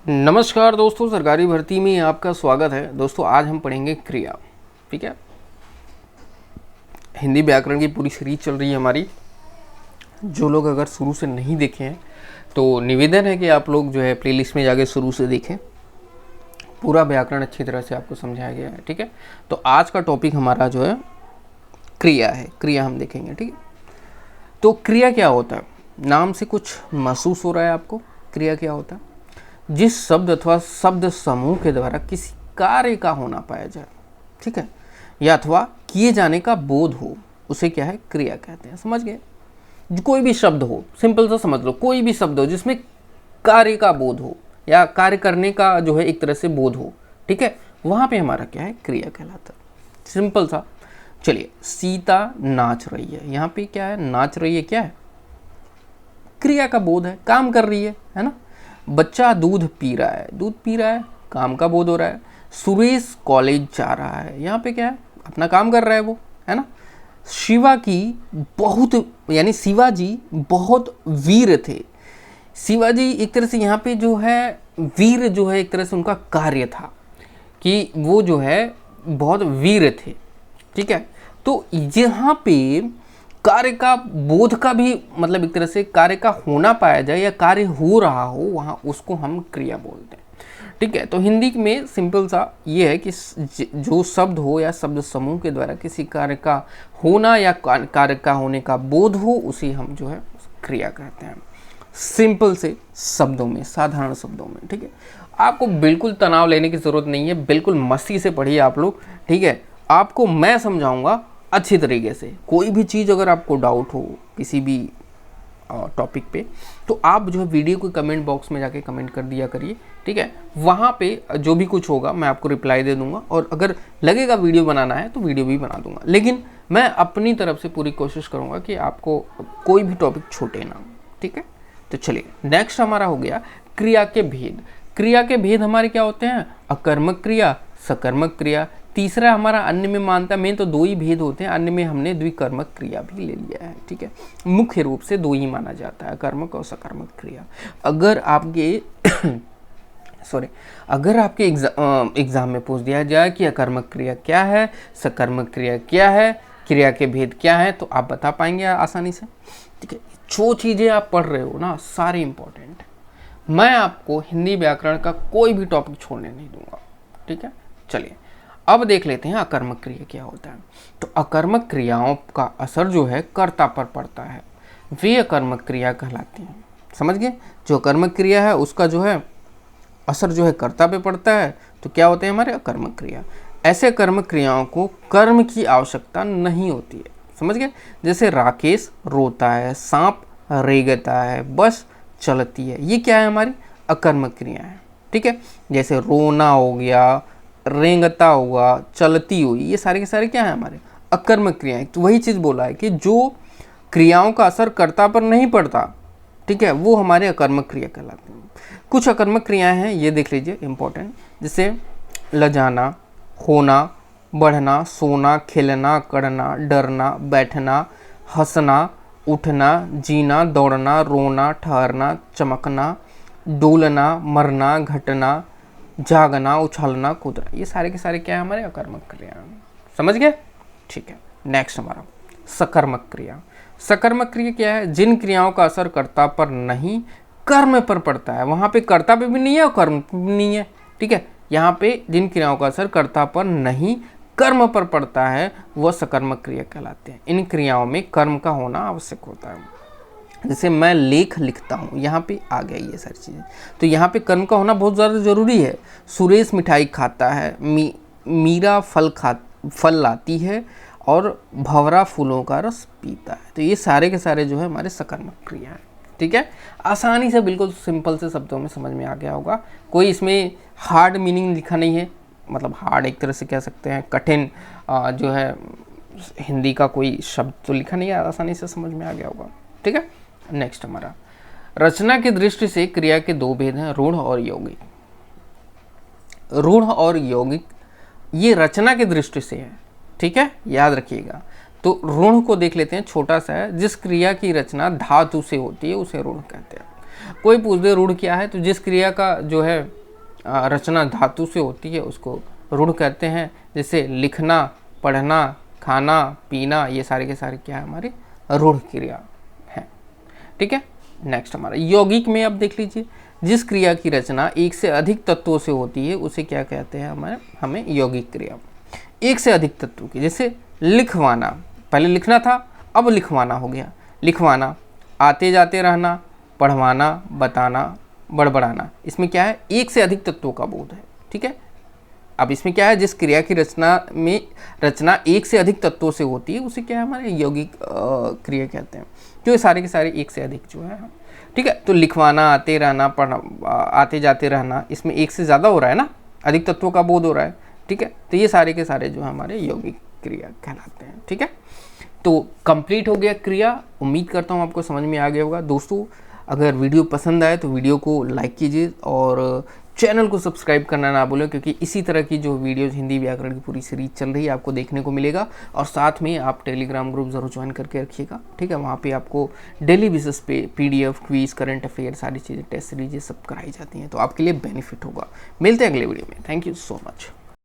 नमस्कार दोस्तों, सरकारी भर्ती में आपका स्वागत है। दोस्तों आज हम पढ़ेंगे क्रिया। ठीक है, हिंदी व्याकरण की पूरी सीरीज चल रही है हमारी। जो लोग अगर शुरू से नहीं देखे हैं तो निवेदन है कि आप लोग जो है प्लेलिस्ट में जाके शुरू से देखें। पूरा व्याकरण अच्छी तरह से आपको समझाया गया है। ठीक है, तो आज का टॉपिक हमारा जो है क्रिया है। क्रिया हम देखेंगे। ठीक है, तो क्रिया क्या होता है? नाम से कुछ महसूस हो रहा है आपको? क्रिया क्या होता है? जिस शब्द अथवा शब्द समूह के द्वारा किसी कार्य का होना पाया जाए, ठीक है, या अथवा किए जाने का बोध हो, उसे क्या है? क्रिया कहते हैं। समझ गए? कोई भी शब्द हो, सिंपल सा समझ लो, कोई भी शब्द हो जिसमें कार्य का बोध हो या कार्य करने का जो है एक तरह से बोध हो, ठीक है, वहां पे हमारा क्या है? क्रिया कहलाता है। सिंपल सा। चलिए, सीता नाच रही है, यहाँ पे क्या है? नाच रही है, क्या है? क्रिया का बोध है, काम कर रही है ना। बच्चा दूध पी रहा है, दूध पी रहा है, काम का बोध हो रहा है। सुरेश कॉलेज जा रहा है, यहाँ पे क्या है? अपना काम कर रहा है वो, है ना। शिवाजी बहुत वीर थे। शिवाजी एक तरह से यहाँ पे जो है वीर जो है एक तरह से उनका कार्य था कि वो जो है बहुत वीर थे। ठीक है, तो यहाँ पे कार्य का बोध का भी मतलब एक तरह से कार्य का होना पाया जाए या कार्य हो रहा हो, वहाँ उसको हम क्रिया बोलते हैं। ठीक है, तो हिंदी में सिंपल सा ये है कि जो शब्द हो या शब्द समूह के द्वारा किसी कार्य का होना या कार्य का होने का बोध हो, उसे हम जो है क्रिया कहते हैं। सिंपल से शब्दों में, साधारण शब्दों में। ठीक है, आपको बिल्कुल तनाव लेने की जरूरत नहीं है, बिल्कुल मस्ती से पढ़िए आप लोग। ठीक है, आपको मैं समझाऊंगा अच्छी तरीके से। कोई भी चीज़ अगर आपको डाउट हो किसी भी टॉपिक पे, तो आप जो है वीडियो को कमेंट बॉक्स में जाके कमेंट कर दिया करिए। ठीक है, वहाँ पे जो भी कुछ होगा मैं आपको रिप्लाई दे दूंगा, और अगर लगेगा वीडियो बनाना है तो वीडियो भी बना दूंगा। लेकिन मैं अपनी तरफ से पूरी कोशिश करूँगा कि आपको कोई भी टॉपिक छूटे ना। ठीक है, तो चलिए, नेक्स्ट हमारा हो गया क्रिया के भेद। क्रिया के भेद हमारे क्या होते हैं? अकर्मक क्रिया, सकर्मक क्रिया। तीसरा हमारा अन्य में मानता, मेन तो दो ही भेद होते हैं, अन्य में हमने द्विकर्मक क्रिया भी ले लिया है। ठीक है, मुख्य रूप से दो ही माना जाता है, कर्मक और सकर्मक क्रिया। अगर आपके एग्जाम में पूछ दिया जाए कि अकर्मक क्रिया क्या है, सकर्मक क्रिया क्या है, क्रिया के भेद क्या है, तो आप बता पाएंगे आसानी से। ठीक है, जो चीज़ें आप पढ़ रहे हो ना, सारी इंपॉर्टेंट है। मैं आपको हिंदी व्याकरण का कोई भी टॉपिक छोड़ने नहीं दूंगा। ठीक है, चलिए अब देख लेते हैं अकर्मक क्रिया क्या होता है। तो अकर्मक क्रियाओं का असर जो है कर्ता पर पड़ता है, वे अकर्मक क्रिया कहलाती हैं। समझ गए? जो अकर्मक क्रिया है उसका जो है असर जो है कर्ता पे पड़ता है, तो क्या होते हैं हमारे? अकर्मक क्रिया। ऐसे कर्मक क्रियाओं को कर्म की आवश्यकता नहीं होती है। समझ गए? जैसे राकेश रोता है, सांप रेंगता है, बस चलती है, ये क्या है? हमारी अकर्मक क्रिया है। ठीक है, जैसे रोना हो गया, रेंगता हुआ, चलती हुई, ये सारे के सारे क्या है? हमारे अकर्मक क्रियाएं। तो वही चीज़ बोला है कि जो क्रियाओं का असर कर्ता पर नहीं पड़ता, ठीक है, वो हमारे अकर्मक क्रिया कहलाते हैं। कुछ अकर्मक क्रियाएं हैं, ये देख लीजिए इंपॉर्टेंट, जैसे लजाना, होना, बढ़ना, सोना, खेलना, करना, डरना, बैठना, हंसना, उठना, जीना, दौड़ना, रोना, ठहरना, चमकना, डोलना, मरना, घटना, जागना, उछलना, कूदना, ये सारे के सारे क्या है? हमारे अकर्मक क्रिया। समझ गए? ठीक है, नेक्स्ट हमारा सकर्मक क्रिया। सकर्मक क्रिया क्या है? जिन क्रियाओं का असर कर्ता पर नहीं कर्म पर पड़ता है। वहां पे कर्ता पे भी नहीं है और कर्म पे भी नहीं है। ठीक है, यहाँ पे जिन क्रियाओं का असर कर्ता पर नहीं कर्म पर पड़ता है, वह सकर्मक क्रिया कहलाते हैं। इन क्रियाओं में कर्म का होना आवश्यक होता है। जैसे मैं लेख लिखता हूँ, यहाँ पे आ गया ये सारी चीज़ें, तो यहाँ पे कर्म का होना बहुत ज़्यादा ज़रूरी है। सुरेश मिठाई खाता है, मीरा फल लाती है, और भंवरा फूलों का रस पीता है। तो ये सारे के सारे जो है हमारे सकर्मक क्रिया है। ठीक है, आसानी से बिल्कुल सिंपल से शब्दों में समझ में आ गया होगा। कोई इसमें हार्ड मीनिंग लिखा नहीं है, मतलब हार्ड एक तरह से कह सकते हैं, कठिन जो है हिंदी का कोई शब्द तो लिखा नहीं है, आसानी से समझ में आ गया होगा। ठीक है, नेक्स्ट हमारा रचना की दृष्टि से क्रिया के दो भेद हैं, रूढ़ और यौगिक। रूढ़ और यौगिक ये रचना की दृष्टि से है। ठीक है, याद रखिएगा। तो रूढ़ को देख लेते हैं, छोटा सा है, जिस क्रिया की रचना धातु से होती है उसे रूढ़ कहते हैं। कोई पूछ दे रूढ़ क्या है, तो जिस क्रिया का जो है रचना धातु से होती है उसको रूढ़ कहते हैं। जैसे लिखना, पढ़ना, खाना, पीना, ये सारे के सारे क्या है हमारे रूढ़ क्रिया है। ठीक है, नेक्स्ट हमारा यौगिक में अब देख लीजिए, जिस क्रिया की रचना एक से अधिक तत्वों से होती है उसे क्या कहते हैं हमें यौगिक क्रिया। एक से अधिक तत्वों की, जैसे लिखवाना, पहले लिखना था अब लिखवाना हो गया। लिखवाना, आते जाते रहना, पढ़वाना, बताना, बड़बड़ाना, इसमें क्या है एक से अधिक तत्वों का बोध है। ठीक है, अब इसमें क्या है, जिस क्रिया की रचना एक से अधिक तत्वों से होती है उसे क्या है हमारे यौगिक क्रिया कहते हैं, जो ये सारे के सारे एक से अधिक जो है। ठीक है, तो लिखवाना, आते रहना, आते जाते रहना, इसमें एक से ज़्यादा हो रहा है ना, अधिक तत्वों का बोध हो रहा है। ठीक है, तो ये सारे के सारे जो है हमारे यौगिक क्रिया कहलाते हैं। ठीक है, तो कंप्लीट हो गया क्रिया। उम्मीद करता हूँ आपको समझ में आ गया होगा। दोस्तों अगर वीडियो पसंद आए तो वीडियो को लाइक कीजिए और चैनल को सब्सक्राइब करना ना भूलें, क्योंकि इसी तरह की जो वीडियोज़ हिंदी व्याकरण की पूरी सीरीज चल रही है आपको देखने को मिलेगा। और साथ में आप टेलीग्राम ग्रुप ज़रूर ज्वाइन करके रखिएगा। ठीक है, वहाँ पे आपको डेली बेसिस पे PDF, क्वीज, करंट अफेयर, सारी चीज़ें, टेस्ट सीरीज सब कराई जाती हैं, तो आपके लिए बेनिफिट होगा। मिलते हैं अगले वीडियो में। Thank you so much.